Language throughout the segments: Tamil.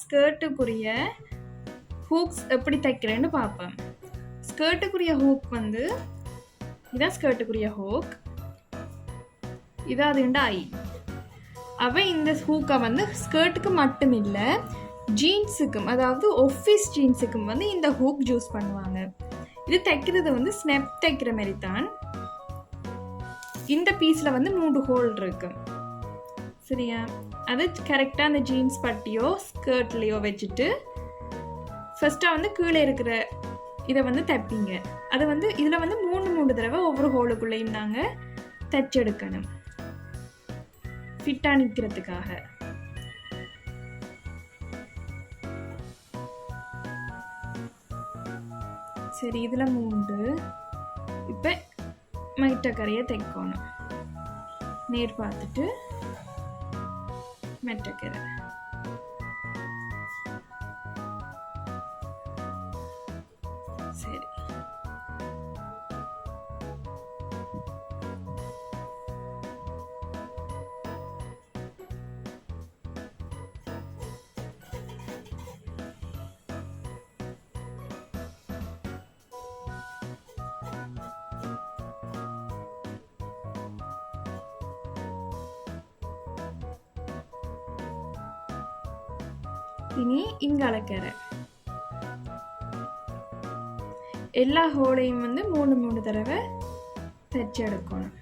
ஸ்கர்ட்டுக்குரிய ஹூக்ஸ் எப்படி தைக்கிறேன்னு பார்ப்பேன். ஸ்கர்ட்டுக்குரிய ஹூக் வந்து இதான் ஸ்கர்ட்டுக்குரிய ஹூக், இதான் அதுண்ட ஐ. அவன் இந்த ஹூக்கை வந்து ஸ்கர்ட்டுக்கு மட்டும் இல்லை, ஜீன்ஸுக்கும், அதாவது ஆஃபீஸ் ஜீன்ஸுக்கும் வந்து இந்த ஹூக் யூஸ் பண்ணுவாங்க. இது தைக்கிறது வந்து ஸ்னெப் தைக்கிற மாதிரி தான். இந்த பீஸில் வந்து 3 ஹோல் இருக்கு. சரியா? அது கரெக்டாக அந்த ஜீன்ஸ் பட்டியோ ஸ்கர்ட்லேயோ வச்சுட்டு ஃபர்ஸ்ட்டாக வந்து கீழே இருக்கிற இதை வந்து தைப்பீங்க. அது வந்து இதில் வந்து 3 தடவை ஒவ்வொரு ஹோலுக்குள்ளேயும் நாங்கள் தைச்செடுக்கணும் ஃபிட்டாக நிற்கிறதுக்காக. சரி, இதில் 3. இப்போ மைட்டக்கரையை தைக்கணும். நேர் பார்த்துட்டு மெட்டக்கரை. சரி, இனி இங்காலக்கரை. எல்லா ஹோலையும் வந்து 3 தடவை தைச்சு எடுக்கணும்.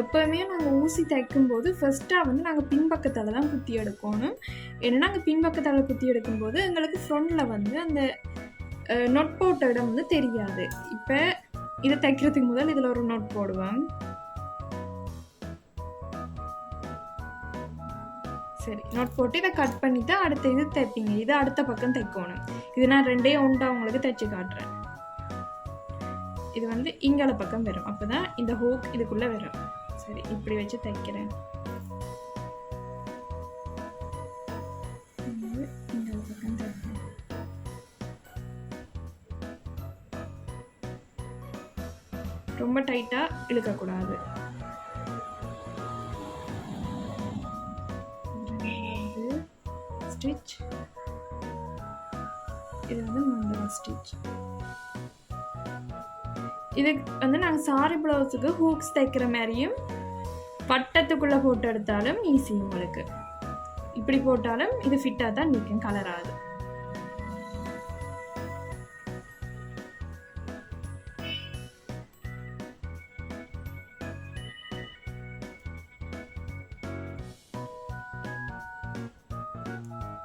எப்பவுமே நாங்கள் ஊசி தைக்கும் போது ஃபர்ஸ்ட்டாக வந்து நாங்கள் பின்பக்கத்தால் தான் குத்தி எடுக்கணும். ஏன்னா நாங்கள் பின்பக்கத்தால் குத்தி எடுக்கும்போது எங்களுக்கு ஃப்ரண்டில் வந்து அந்த நொட் போட்ட இடம் வந்து தெரியாது. இப்போ இதை தைக்கிறதுக்கு முதல் இதில் ஒரு நொட் போடுவேன். சரி, நோட் போட்டு இதை கட் பண்ணிவிட்டு அடுத்த இது தைப்பீங்க. இது அடுத்த பக்கம் தைக்கணும். இது நான் 2 ஒன்றா உங்களுக்கு தைச்சி காட்டுறேன். இது வந்து இங்கால பக்கம் வரும், அப்போ தான் இந்த ஹூக் இதுக்குள்ளே வரும். சரி, இப்படி வச்சு தைக்கிறேன். இங்கால பக்கம் தைக்கிறேன். ரொம்ப டைட்டாக இழுக்கக்கூடாது. ஸ்டிச், இது வந்து 3வது ஸ்டிச். இது வந்து நாங்கள் சாரி ப்ளவுஸுக்கு ஹூக்ஸ் தைக்கிற மாதிரியும் பட்டத்துக்குள்ளே போட்டு எடுத்தாலும் ஈஸி. உங்களுக்கு இப்படி போட்டாலும் இது ஃபிட்டாக தான் நிற்கும், கலராது.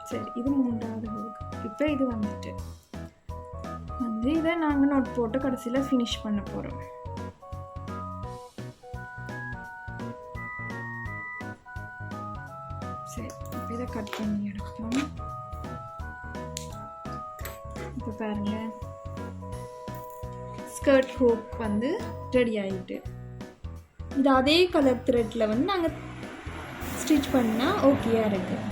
சரி, இது 3வது ஹூக். இப்போ இது வந்துட்டு இதை நாங்கள் நோட் போட்டு கடைசியில் ஃபினிஷ் பண்ண போகிறோம். சரி, இப்போ இதை கட் பண்ணி எடுப்போம். இப்போ பாருங்க, ஸ்கர்ட் ஹூக் வந்து ரெடி ஆகிட்டு. இது அதே கலர் த்ரெட்டில் வந்து நாங்கள் ஸ்டிச் பண்ணால் ஓகேயா இருக்குது.